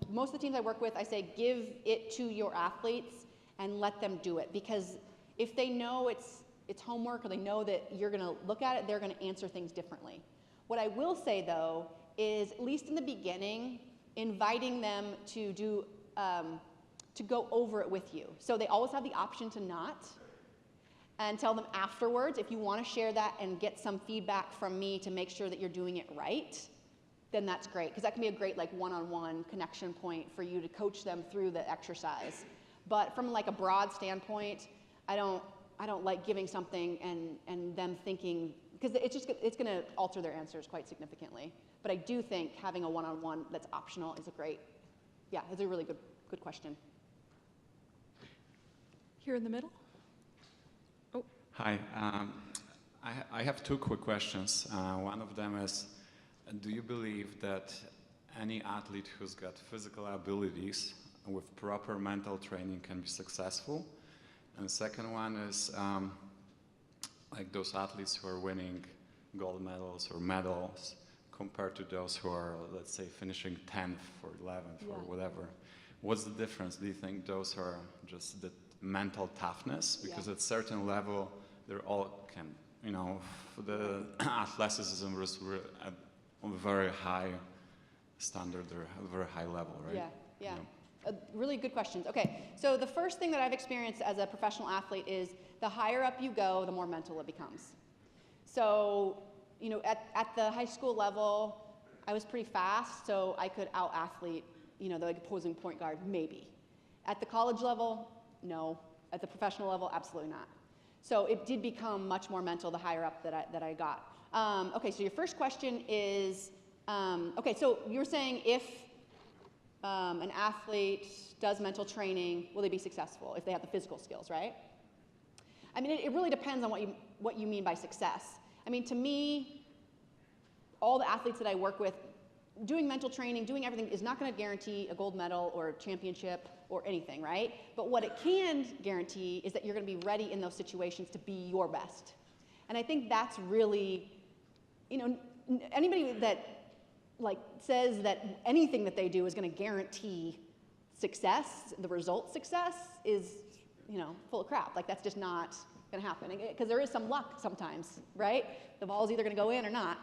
Most of the teams I work with, I say give it to your athletes and let them do it. Because if they know it's homework or they know that you're going to look at it, they're going to answer things differently. What I will say, though, is at least in the beginning, inviting them to go over it with you. So they always have the option to not. And tell them afterwards, if you want to share that and get some feedback from me to make sure that you're doing it right, then that's great, because that can be a great like one-on-one connection point for you to coach them through the exercise. But from like a broad standpoint, I don't like giving something and them thinking, because it's going to alter their answers quite significantly. But I do think having a one-on-one that's optional is it's a really good question. Here in the middle. Oh. Hi, I have two quick questions. One of them is, do you believe that any athlete who's got physical abilities with proper mental training can be successful? And the second one is, like those athletes who are winning gold medals or medals compared to those who are, let's say, finishing 10th or 11th or whatever. What's the difference? Do you think those are just the mental toughness? Because at certain level, they're all the athleticism is at a very high standard or a very high level, right? Yeah. Really good questions. Okay, so the first thing that I've experienced as a professional athlete is the higher up you go, the more mental it becomes. So, at the high school level, I was pretty fast, so I could out-athlete, the opposing point guard, maybe. At the college level, no. At the professional level, absolutely not. So it did become much more mental the higher up that I got. Okay, so your first question is, so you're saying if an athlete does mental training, will they be successful if they have the physical skills, right? I mean, it really depends on what you mean by success. I mean, to me, all the athletes that I work with, doing mental training, doing everything is not going to guarantee a gold medal or a championship or anything, right? But what it can guarantee is that you're going to be ready in those situations to be your best. And I think that's really, anybody that says that anything that they do is going to guarantee success, the result success, is, full of crap. Like, that's just not going to happen. Because there is some luck sometimes, right? The ball's either going to go in or not.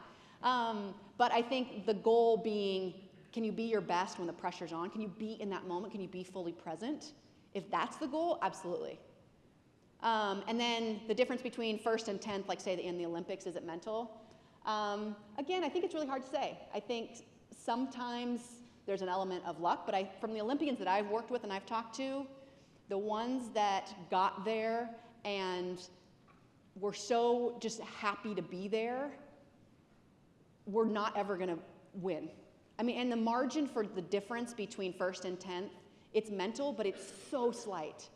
But I think the goal being, can you be your best when the pressure's on? Can you be in that moment? Can you be fully present? If that's the goal, absolutely. And then the difference between first and 10th, like say in the Olympics, is it mental? Again, I think it's really hard to say. I think sometimes there's an element of luck, but from the Olympians that I've worked with and I've talked to, the ones that got there and we're so just happy to be there, we're not ever gonna win. I mean, and the margin for the difference between first and 10th, it's mental, but it's so slight.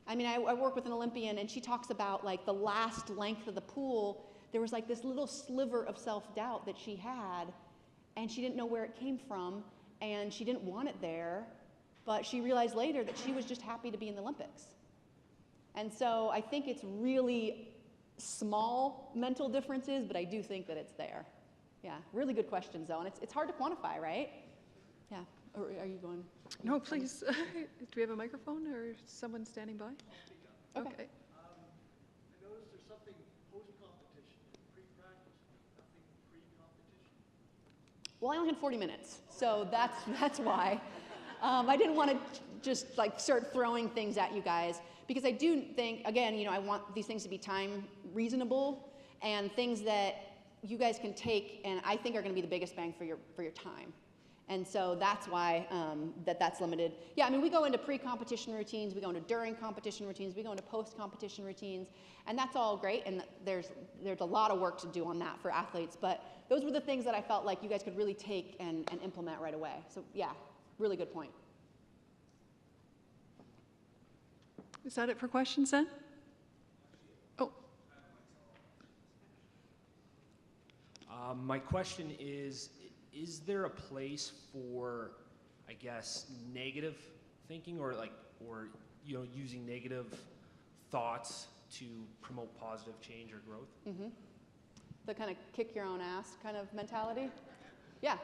I mean, I work with an Olympian, and she talks about like the last length of the pool, there was like this little sliver of self-doubt that she had, and she didn't know where it came from, and she didn't want it there, but she realized later that she was just happy to be in the Olympics. And so I think it's really small mental differences, but I do think that it's there. Yeah, really good questions though, and it's hard to quantify, right? Yeah, or are you going? No, please. Do we have a microphone or someone standing by? Okay. Okay. I noticed there's something post-competition, pre-practice, nothing pre-competition. Well, I only had 40 minutes, so that's why. I didn't want to just like start throwing things at you guys, because I do think, again, I want these things to be time reasonable and things that you guys can take and I think are going to be the biggest bang for your time. And so that's why that's limited. Yeah, I mean, we go into pre-competition routines, we go into during competition routines, we go into post-competition routines, and that's all great, and there's a lot of work to do on that for athletes, but those were the things that I felt like you guys could really take and implement right away. So yeah, really good point. Is that it for questions then? Oh, My question is there a place for, I guess, negative thinking or using negative thoughts to promote positive change or growth? Mm-hmm. The kind of kick your own ass kind of mentality? Yeah.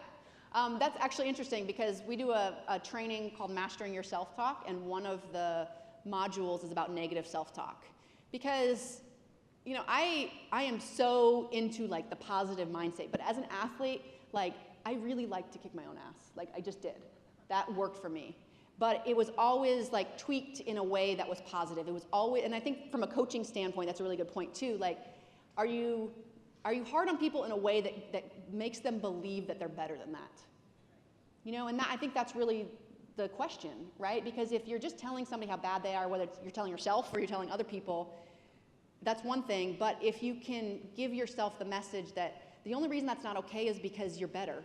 That's actually interesting because we do a training called Mastering Your Self-Talk, and one of the modules is about negative self-talk. Because, I am so into like the positive mindset, but as an athlete, like I really like to kick my own ass. Like I just did. That worked for me. But it was always like tweaked in a way that was positive. It was always, and I think from a coaching standpoint, that's a really good point too. Like, are you hard on people in a way that makes them believe that they're better than that? And I think that's really the question, right? Because if you're just telling somebody how bad they are, whether you're telling yourself or you're telling other people, that's one thing. But if you can give yourself the message that the only reason that's not okay is because you're better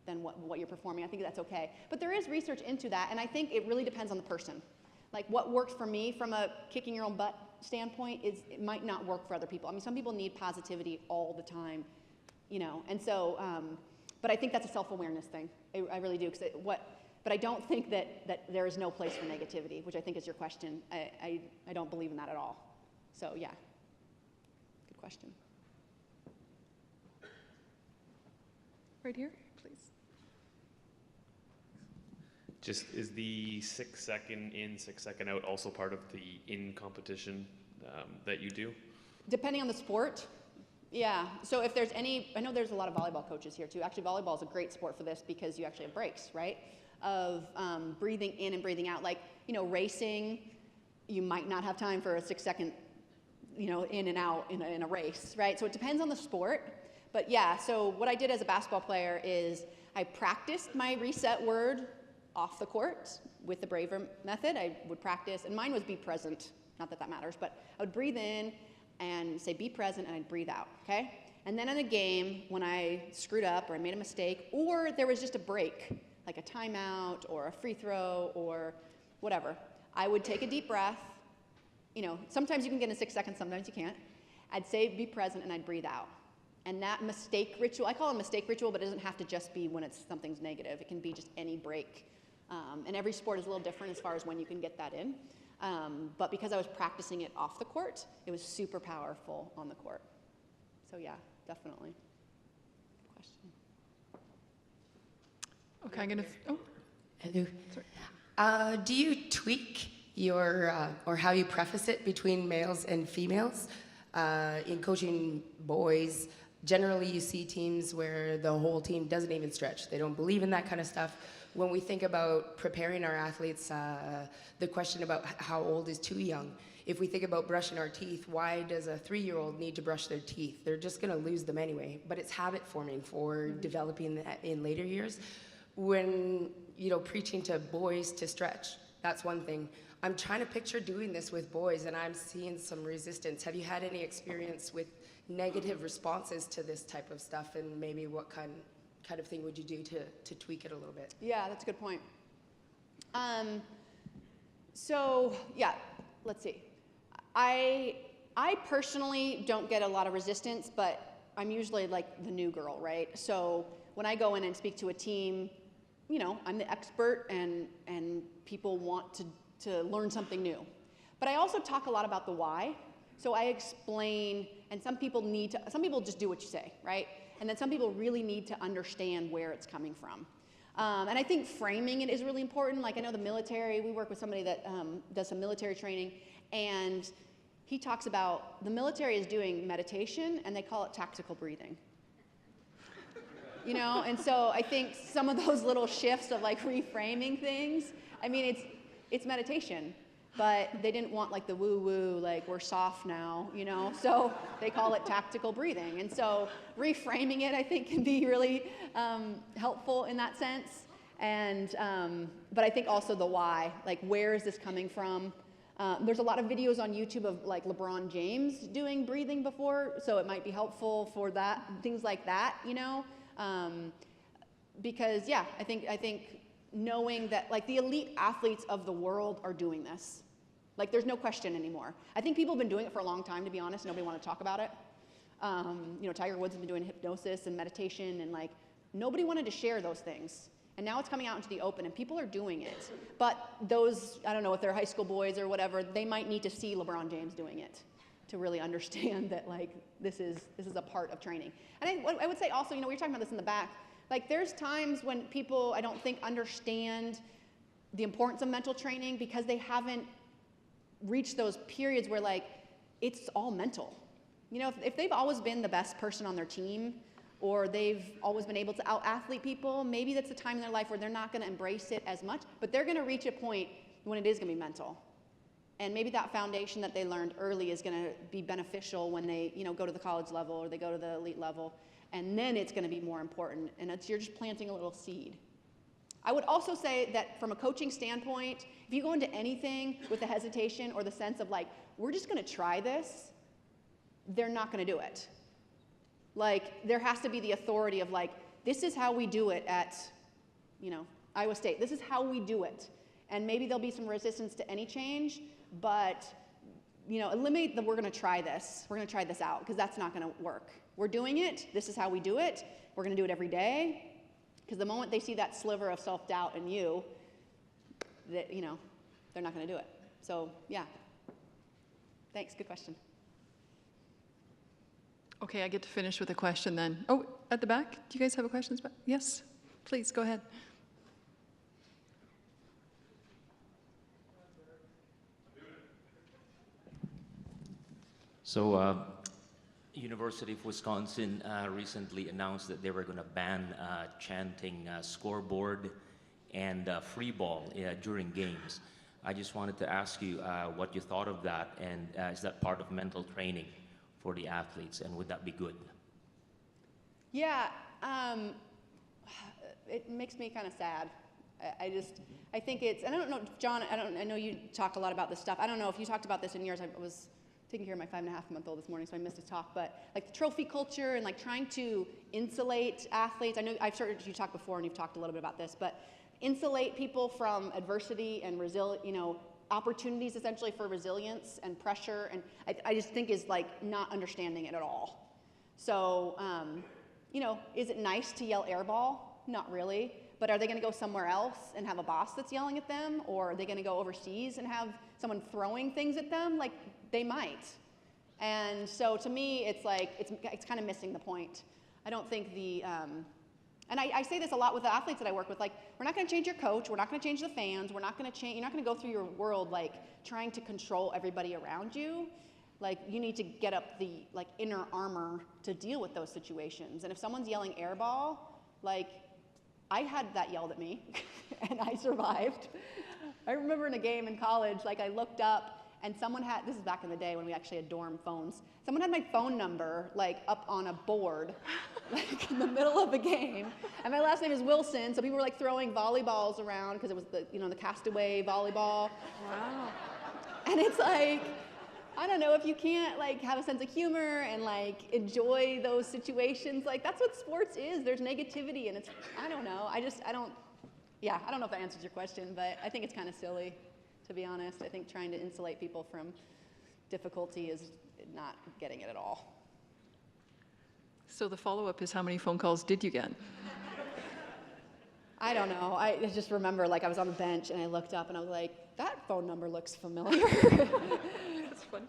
than what you're performing, I think that's okay. But there is research into that, and I think it really depends on the person. Like what works for me from a kicking your own butt standpoint it might not work for other people. I mean, some people need positivity all the time, and so, but I think that's a self-awareness thing. I really do, but I don't think that there is no place for negativity, which I think is your question. I don't believe in that at all. So yeah, good question. right here, please. Just is the 6 second in, 6 second out also part of the in competition that you do? Depending on the sport, yeah. So if there's I know there's a lot of volleyball coaches here too. Actually, volleyball is a great sport for this because you actually have breaks, right? Of breathing in and breathing out. Like, racing, you might not have time for a 6 second, in and out in a race, right? So it depends on the sport. But yeah, so what I did as a basketball player is I practiced my reset word off the court with the Braver method. I would practice, and mine was be present. Not that that matters, but I would breathe in and say be present, and I'd breathe out, okay? And then in a game, when I screwed up or I made a mistake, or there was just a break, like a timeout or a free throw or whatever, I would take a deep breath. Sometimes you can get in 6 seconds, sometimes you can't. I'd say be present, and I'd breathe out. And that mistake ritual, I call it a mistake ritual, but it doesn't have to just be when something's negative. It can be just any break. And every sport is a little different as far as when you can get that in. But because I was practicing it off the court, it was super powerful on the court. So yeah, definitely. Good question. Okay, I'm gonna, Hello. sorry. Do you tweak your, or how you preface it between males and females? In coaching boys, generally you see teams where the whole team doesn't even stretch. They don't believe in that kind of stuff. When we think about preparing our athletes, the question about how old is too young. If we think about brushing our teeth, why does a 3-year-old need to brush their teeth? They're just gonna lose them anyway, but it's habit forming for developing that in later years. When, preaching to boys to stretch, That's one thing. I'm trying to picture doing this with boys, and I'm seeing some resistance. Have you had any experience with negative responses to this type of stuff, and maybe what kind of thing would you do to tweak it a little bit? Yeah, that's a good point. So yeah, let's see. I personally don't get a lot of resistance, but I'm usually like the new girl, right? So when I go in and speak to a team, you know, I'm the expert, and people want to learn something new. But I also talk a lot about the why. So I explain, and some people just do what you say, right? And then some people really need to understand where it's coming from. And I think framing it is really important. Like I know the military, we work with somebody that does some military training, and he talks about the military is doing meditation, and they call it tactical breathing. You know, and so I think some of those little shifts of like reframing things, I mean, it's meditation, but they didn't want like the woo-woo, like we're soft now, you know, so they call it tactical breathing. And so reframing it, I think, can be really helpful in that sense. And, but I think also the why, like where is this coming from? There's a lot of videos on YouTube of like LeBron James doing breathing before, so it might be helpful for that, things like that, you know? Because yeah, I think knowing that like the elite athletes of the world are doing this. Like there's no question anymore. I think people have been doing it for a long time, to be honest. Nobody wanted to talk about it. You know, Tiger Woods has been doing hypnosis and meditation, and like nobody wanted to share those things. And now it's coming out into the open, and people are doing it. But those, I don't know if they're high school boys or whatever, they might need to see LeBron James doing it to really understand that like this is a part of training. And I would say also, you know, we were talking about this in the back, like there's times when people, I don't think, understand the importance of mental training because they haven't reached those periods where like it's all mental. You know, if they've always been the best person on their team, or they've always been able to out-athlete people, maybe that's a time in their life where they're not gonna embrace it as much, but they're gonna reach a point when it is gonna be mental. And maybe that foundation that they learned early is gonna be beneficial when they, you know, go to the college level or they go to the elite level, and then it's gonna be more important, and you're just planting a little seed. I would also say that from a coaching standpoint, if you go into anything with the hesitation or the sense of like, we're just gonna try this, they're not gonna do it. Like, there has to be the authority of like, this is how we do it at, you know, Iowa State. This is how we do it. And maybe there'll be some resistance to any change, but, you know, eliminate the we're gonna try this. We're gonna try this out, because that's not gonna work. We're doing it, this is how we do it. We're gonna do it every day. Because the moment they see that sliver of self-doubt in you, that, you know, they're not gonna do it. So, yeah. Thanks, good question. Okay, I get to finish with a question then. Oh, at the back, do you guys have a question? Yes, please, go ahead. So, University of Wisconsin recently announced that they were going to ban chanting scoreboard and free ball during games. I just wanted to ask you what you thought of that, and is that part of mental training for the athletes, and would that be good? Yeah, it makes me kind of sad. I think it's, and I don't know, John, I know you talk a lot about this stuff. I don't know if you talked about this in yours. I was taking care of my 5.5-month-old this morning, so I missed his talk, but like the trophy culture and like trying to insulate athletes. I know I've heard you talk before, and you've talked a little bit about this, but insulate people from adversity and opportunities essentially for resilience and pressure, and I just think is like not understanding it at all. So, you know, is it nice to yell air ball? Not really, but are they gonna go somewhere else and have a boss that's yelling at them, or are they gonna go overseas and have someone throwing things at them? Like, they might. And so to me, it's like, it's kind of missing the point. I don't think and I say this a lot with the athletes that I work with, like, we're not gonna change your coach, we're not gonna change the fans, you're not gonna go through your world like trying to control everybody around you. Like, you need to get up the like inner armor to deal with those situations. And if someone's yelling air ball, like, I had that yelled at me and I survived. I remember in a game in college, like I looked up and someone had, this is back in the day when we actually had dorm phones, someone had my phone number like up on a board, like in the middle of a game, and my last name is Wilson, so people were like throwing volleyballs around because it was the, the castaway volleyball. Wow. And it's like, I don't know, if you can't like have a sense of humor and like enjoy those situations, like that's what sports is. There's negativity, and it's, I don't know, I don't know if that answers your question, but I think it's kind of silly, to be honest. I think trying to insulate people from difficulty is not getting it at all. So the follow-up is, how many phone calls did you get? I don't know. I just remember like I was on the bench and I looked up and I was like, that phone number looks familiar. That's fun.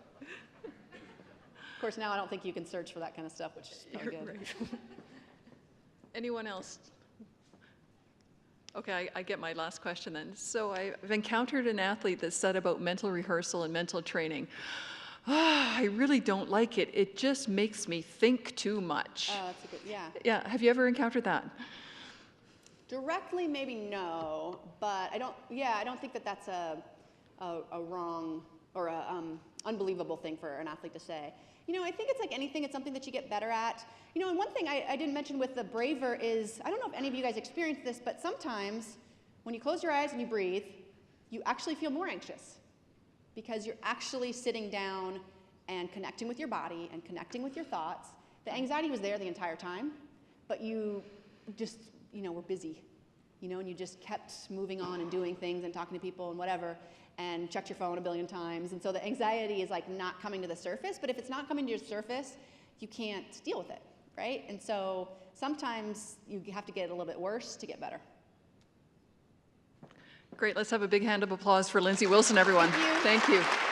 Of course, now I don't think you can search for that kind of stuff, which is probably good. Right. Anyone else? Okay, I get my last question then. So I've encountered an athlete that said about mental rehearsal and mental training, I really don't like it. It just makes me think too much. Oh, that's a good, yeah. Yeah, have you ever encountered that? Directly, maybe no, but I don't think that that's a wrong or a unbelievable thing for an athlete to say. I think it's like anything, it's something that you get better at. And one thing I didn't mention with the braver is, I don't know if any of you guys experienced this, but sometimes when you close your eyes and you breathe, you actually feel more anxious because you're actually sitting down and connecting with your body and connecting with your thoughts. The anxiety was there the entire time, but you just, were busy, and you just kept moving on and doing things and talking to people and whatever, and checked your phone a billion times. And so the anxiety is like not coming to the surface, but if it's not coming to your surface, you can't deal with it, right? And so sometimes you have to get a little bit worse to get better. Great, let's have a big hand of applause for Lindsey Wilson, everyone. Thank you. Thank you.